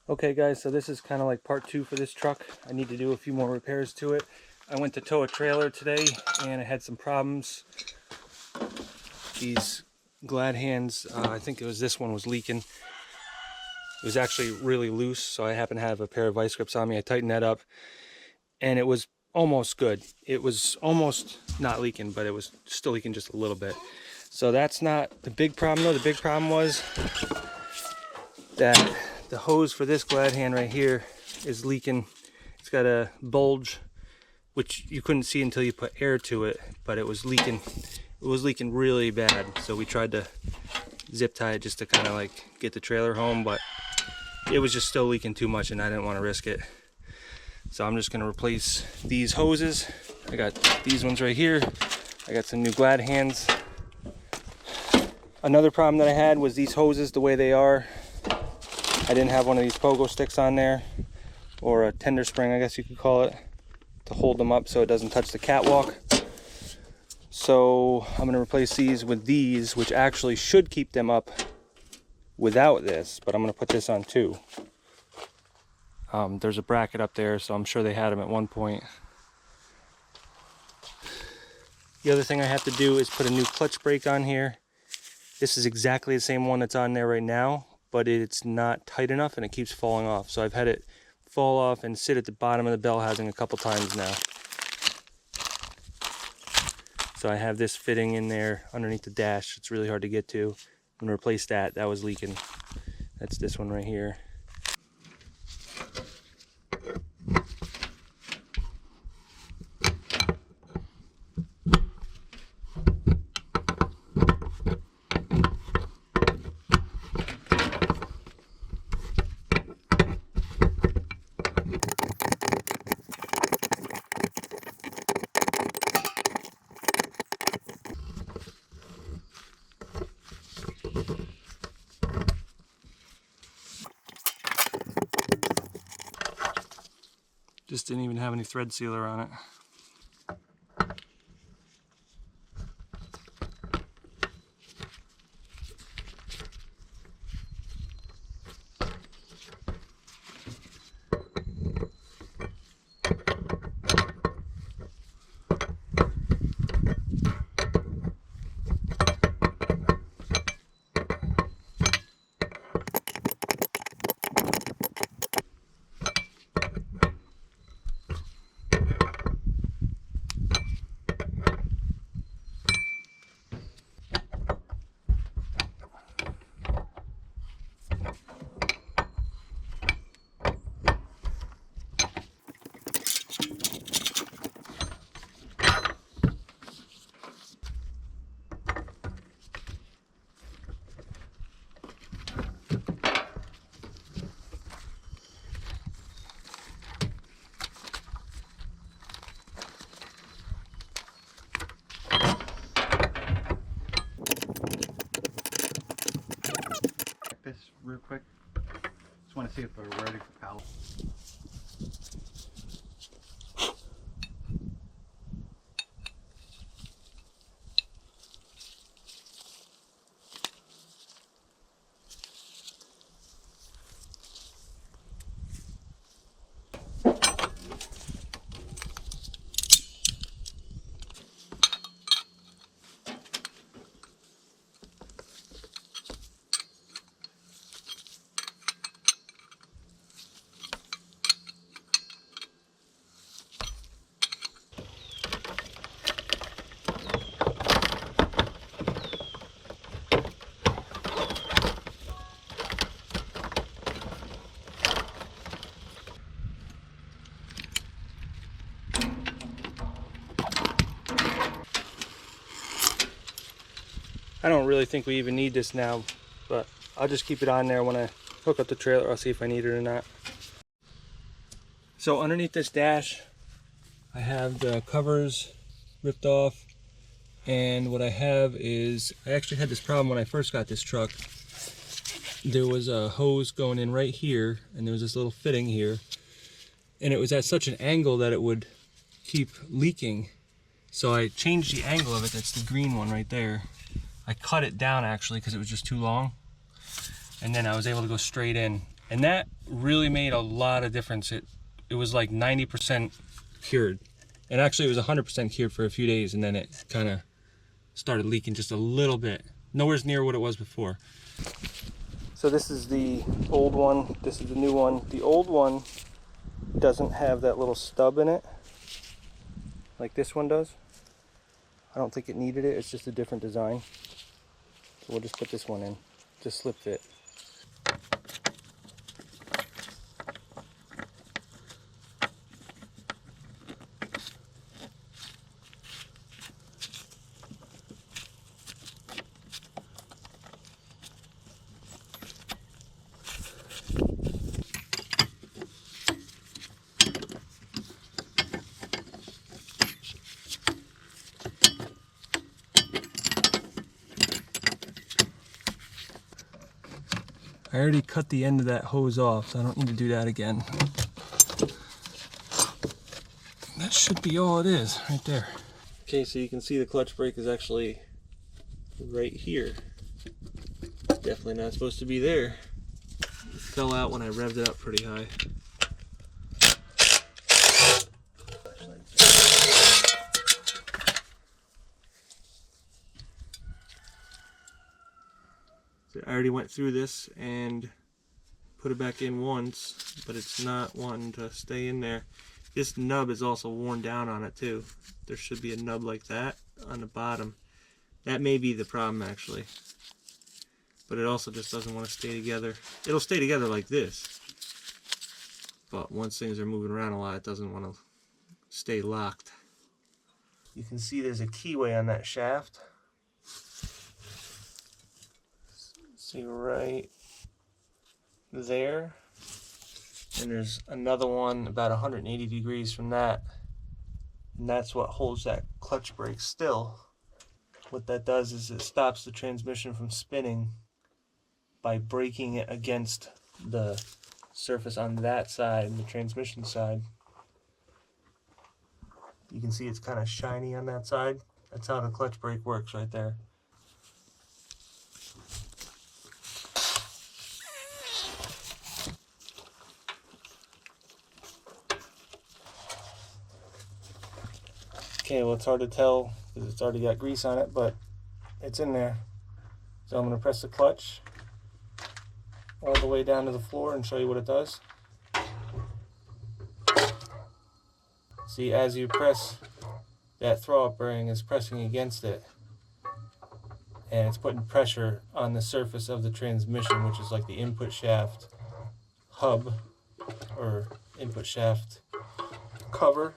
Okay guys, so this is kind of like part 2 for this truck. I need to do a few more repairs to it. I went to tow a trailer today and I had some problems. These glad hands, I think it was this one was leaking. It was actually really loose, so I happen to have a pair of vice grips on me. I tightened that up and it was almost good. It was almost not leaking, but it was still leaking just a little bit. So that's not the big problem though. The big problem was that the hose for this glad hand right here is leaking. It's got a bulge, which you couldn't see until you put air to it, but it was leaking. It was leaking really bad. So we tried to zip tie it just to kind of like get the trailer home, but it was just still leaking too much and I didn't want to risk it. So I'm just going to replace these hoses. I got these ones right here. I got some new glad hands. Another problem that I had was these hoses the way they are. I didn't have one of these pogo sticks on there, or a tender spring I guess you could call it, to hold them up so it doesn't touch the catwalk. So I'm going to replace these with these, which actually should keep them up without this, but I'm going to put this on too. There's a bracket up there, so I'm sure they had them at one point. The other thing I have to do is put a new clutch brake on here. This is exactly the same one that's on there right now, but it's not tight enough and it keeps falling off. So I've had it fall off and sit at the bottom of the bell housing a couple times now. So I have this fitting in there underneath the dash. It's really hard to get to. I'm gonna replace that. That was leaking. That's this one right here. Just didn't even have any thread sealer on it. This real quick. Just want to see if we're ready for pallet. I don't really think we even need this now, but I'll just keep it on there when I hook up the trailer. I'll see if I need it or not. So underneath this dash, I have the covers ripped off, and what I have is, I actually had this problem when I first got this truck. There was a hose going in right here, and there was this little fitting here, and it was at such an angle that it would keep leaking. So I changed the angle of it. That's the green one right there. I cut it down actually because it was just too long, and then I was able to go straight in, And that really made a lot of difference. It was like 90% cured. And actually it was 100% cured for a few days, and then it kind of started leaking just a little bit. Nowhere near what it was before. So this is the old one, this is the new one. The old one doesn't have that little stub in it, like this one does. I don't think it needed it, it's just a different design. So we'll just put this one in, just slip fit. I already cut the end of that hose off, so I don't need to do that again. That should be all it is, right there. Okay, so you can see the clutch brake is actually right here. It's definitely not supposed to be there. It fell out when I revved it up pretty high. So I already went through this and put it back in once, but it's not wanting to stay in there. This nub is also worn down on it too. There should be a nub like that on the bottom. That may be the problem actually. But it also just doesn't want to stay together. It'll stay together like this. But once things are moving around a lot, it doesn't want to stay locked. You can see there's a keyway on that shaft. See right there, and there's another one about 180 degrees from that, and that's what holds that clutch brake still. What that does is it stops the transmission from spinning by braking it against the surface on that side, the transmission side. You can see it's kind of shiny on that side. That's how the clutch brake works right there. Okay, well it's hard to tell because it's already got grease on it, but it's in there. So I'm going to press the clutch all the way down to the floor and show you what it does. See, as you press, that throw-up bearing is pressing against it, and it's putting pressure on the surface of the transmission, which is like the input shaft hub or input shaft cover.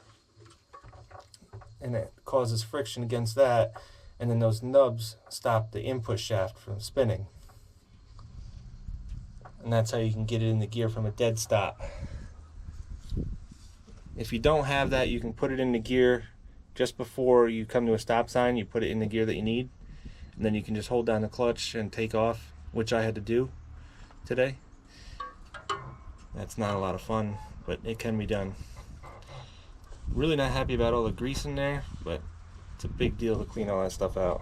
And it causes friction against that, and then those nubs stop the input shaft from spinning, and that's how you can get it in the gear from a dead stop. If you don't have that, you can put it in the gear just before you come to a stop sign. You put it in the gear that you need, and then you can just hold down the clutch and take off, which I had to do today. That's not a lot of fun, but it can be done. Really not happy about all the grease in there, but it's a big deal to clean all that stuff out.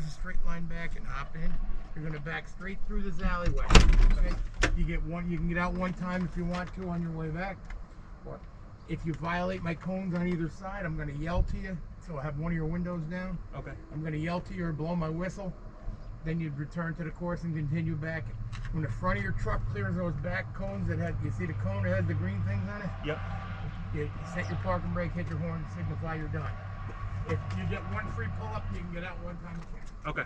a straight line back and hop in. You're gonna back straight through this alleyway. Okay? You can get out one time if you want to on your way back. Or if you violate my cones on either side, I'm gonna yell to you. So I'll have one of your windows down. Okay. I'm gonna yell to you or blow my whistle. Then you'd return to the course and continue back. When the front of your truck clears those back cones that have, you see the cone that has the green things on it? Yep. You set your parking brake, hit your horn, signify you're done. If you get one free pull-up, you can get out one time. Okay.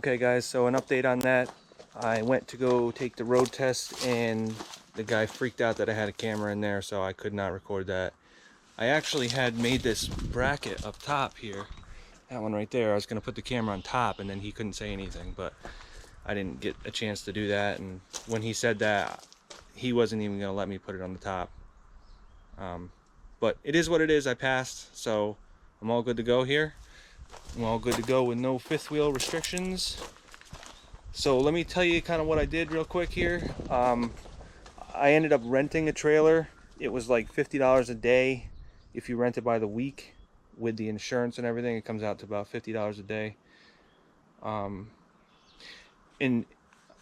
Okay guys, so an update on that. I went to go take the road test and the guy freaked out that I had a camera in there, so I could not record that. I actually had made this bracket up top here, that one right there. I was going to put the camera on top and then he couldn't say anything, but I didn't get a chance to do that, and when he said that, he wasn't even going to let me put it on the top. But it is what it is. I passed, so I'm all good to go here. I'm all good to go with no fifth wheel restrictions. So let me tell you kind of what I did real quick here. I ended up renting a trailer. It was like $50 a day. If you rent it by the week with the insurance and everything, it comes out to about $50 a day. And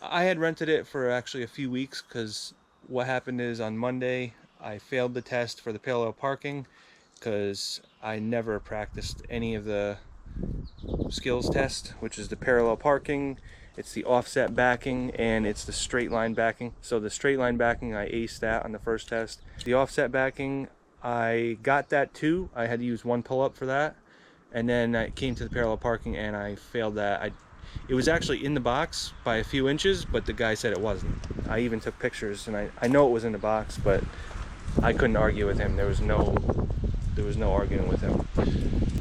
I had rented it for actually a few weeks, because what happened is on Monday I failed the test for the parallel parking because I never practiced any of the skills test, which is the parallel parking, it's the offset backing, and it's the straight line backing. So the straight line backing, I aced that on the first test. The offset backing, I got that too. I had to use one pull-up for that, and then I came to the parallel parking and I failed that. It was actually in the box by a few inches, but the guy said it wasn't. I even took pictures, and I know it was in the box, but I couldn't argue with him. There was no arguing with him.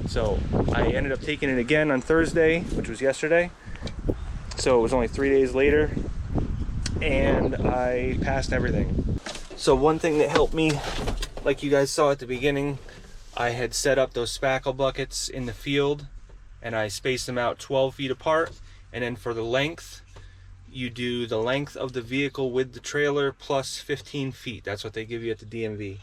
So I ended up taking it again on Thursday, which was yesterday. So it was only 3 days later, and I passed everything. So one thing that helped me, like you guys saw at the beginning, I had set up those spackle buckets in the field, and I spaced them out 12 feet apart. And then for the length, you do the length of the vehicle with the trailer plus 15 feet. That's what they give you at the DMV.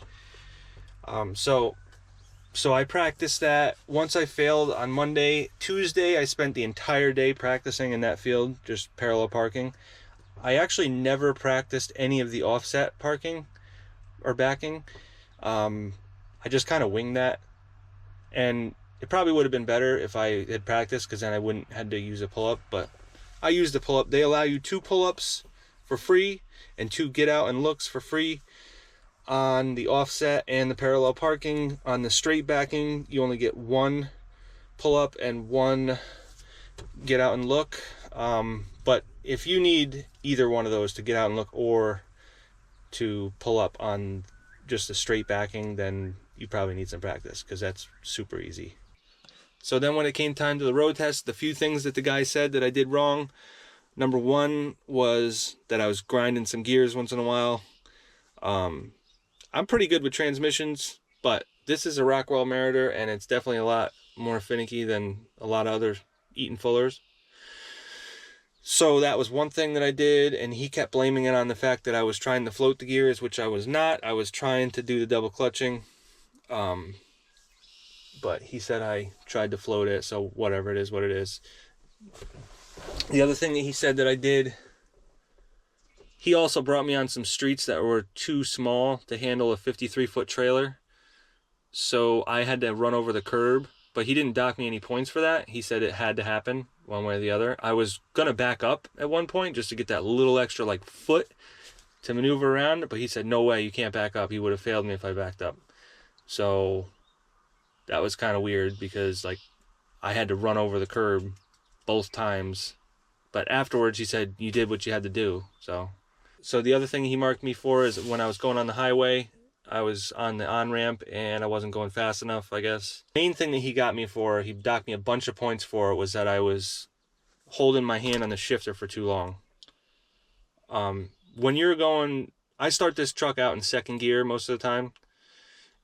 So I practiced that. Once I failed on Monday, Tuesday I spent the entire day practicing in that field, just parallel parking. I actually never practiced any of the offset parking or backing. I just kind of winged that, and it probably would have been better if I had practiced, because then I wouldn't had to use a pull-up, but I used a pull-up. They allow you 2 pull-ups for free and 2 get out and looks for free on the offset and the parallel parking. On the straight backing, you only get 1 pull-up and 1 get out and look. But if you need either one of those to get out and look or to pull up on just the straight backing, then you probably need some practice, because that's super easy. So then when it came time to the road test, the few things that the guy said that I did wrong. Number 1 was that I was grinding some gears once in a while. I'm pretty good with transmissions, but this is a Rockwell Meritor, and it's definitely a lot more finicky than a lot of other Eaton Fullers. So that was one thing that I did, and he kept blaming it on the fact that I was trying to float the gears, which I was not. I was trying to do the double clutching. But he said I tried to float it, so whatever, it is what it is. The other thing that he said that I did, he also brought me on some streets that were too small to handle a 53-foot trailer. So I had to run over the curb, but he didn't dock me any points for that. He said it had to happen one way or the other. I was going to back up at one point just to get that little extra like foot to maneuver around, but he said, no way, you can't back up. He would have failed me if I backed up. So that was kind of weird, because like I had to run over the curb both times, but afterwards he said you did what you had to do. So the other thing he marked me for is when I was going on the highway, I was on the on-ramp and I wasn't going fast enough, I guess. Main thing that he got me for, he docked me a bunch of points for, was that I was holding my hand on the shifter for too long. When you're going, I start this truck out in second gear most of the time.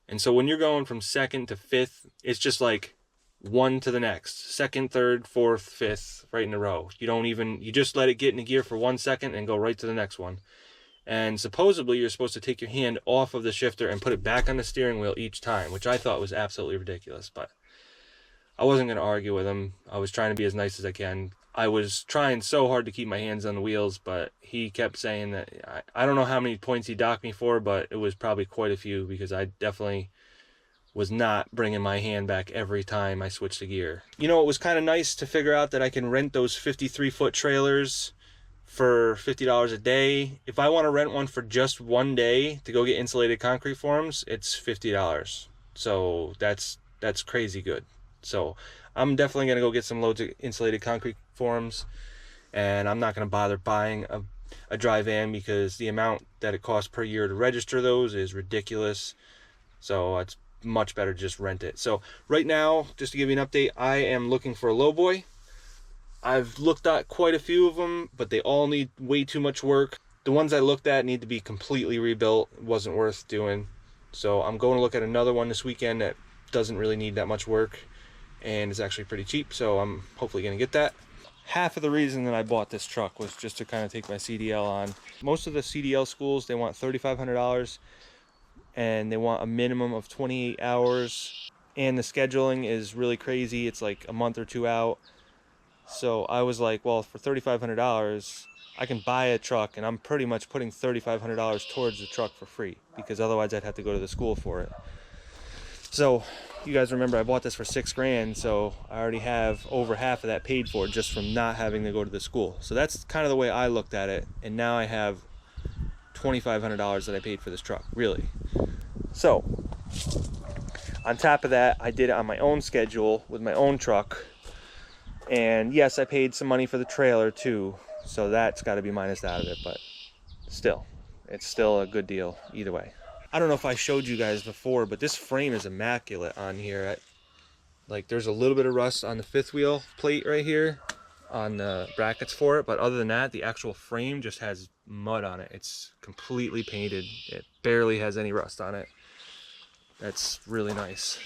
And so when you're going from second to fifth, it's just like one to the next, second, third, fourth, fifth, right in a row. You just let it get into gear for 1 second and go right to the next one. And supposedly you're supposed to take your hand off of the shifter and put it back on the steering wheel each time, which I thought was absolutely ridiculous, but I wasn't going to argue with him. I was trying to be as nice as I can. I was trying so hard to keep my hands on the wheels, but he kept saying that, I don't know how many points he docked me for, but it was probably quite a few, because I definitely was not bringing my hand back every time I switched a gear. You know, it was kind of nice to figure out that I can rent those 53-foot trailers for $50 a day. If I want to rent one for just 1 day to go get insulated concrete forms, it's $50. So that's crazy good. So I'm definitely gonna go get some loads of insulated concrete forms, and I'm not gonna bother buying a dry van because the amount that it costs per year to register those is ridiculous. So it's much better to just rent it. So right now, just to give you an update, I am looking for a lowboy. I've looked at quite a few of them, but they all need way too much work. The ones I looked at need to be completely rebuilt. It wasn't worth doing. So I'm going to look at another one this weekend that doesn't really need that much work and is actually pretty cheap. So I'm hopefully going to get that. Half of the reason that I bought this truck was just to kind of take my CDL on. Most of the CDL schools, they want $3,500 and they want a minimum of 28 hours. And the scheduling is really crazy. It's like a month or two out. So I was like, well, for $3,500, I can buy a truck, and I'm pretty much putting $3,500 towards the truck for free, because otherwise I'd have to go to the school for it. So you guys remember I bought this for $6 grand, so I already have over half of that paid for just from not having to go to the school. So that's kind of the way I looked at it, and now I have $2,500 that I paid for this truck, really. So on top of that, I did it on my own schedule with my own truck. And yes, I paid some money for the trailer too, so that's got to be minused out of it, but still, it's still a good deal either way. I don't know if I showed you guys before, but this frame is immaculate on here. Like, there's a little bit of rust on the fifth wheel plate right here on the brackets for it, but other than that, the actual frame just has mud on it. It's completely painted. It barely has any rust on it. That's really nice.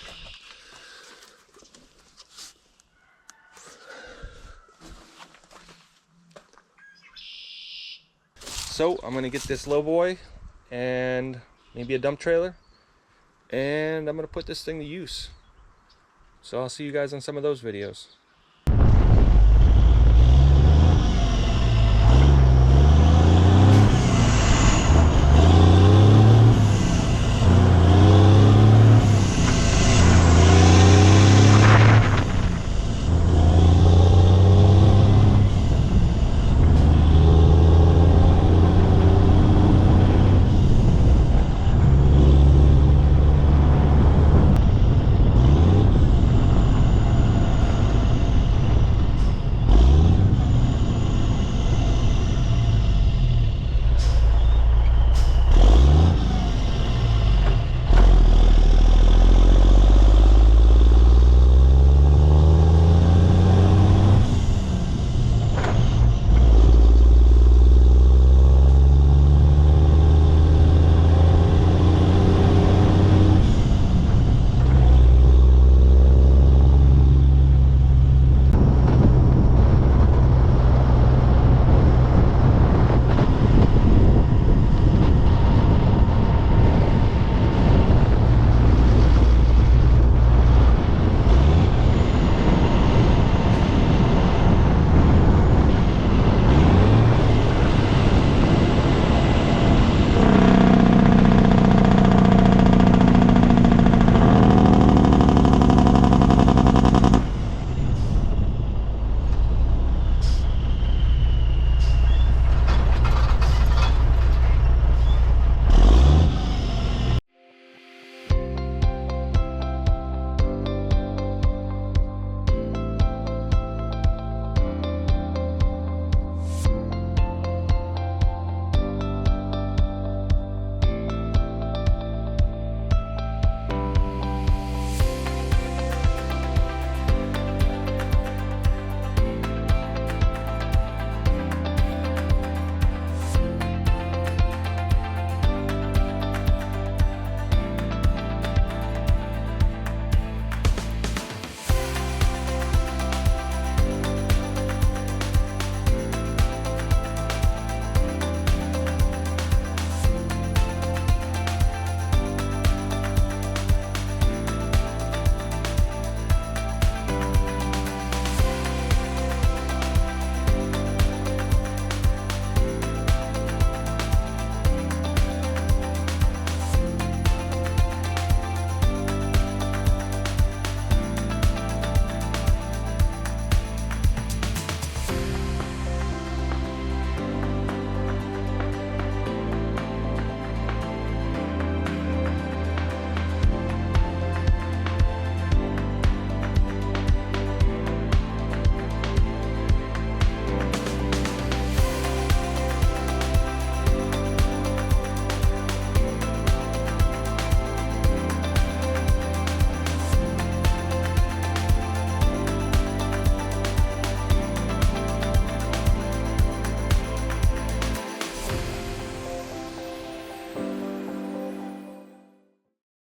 So I'm gonna get this lowboy and maybe a dump trailer, and I'm gonna put this thing to use. So I'll see you guys on some of those videos.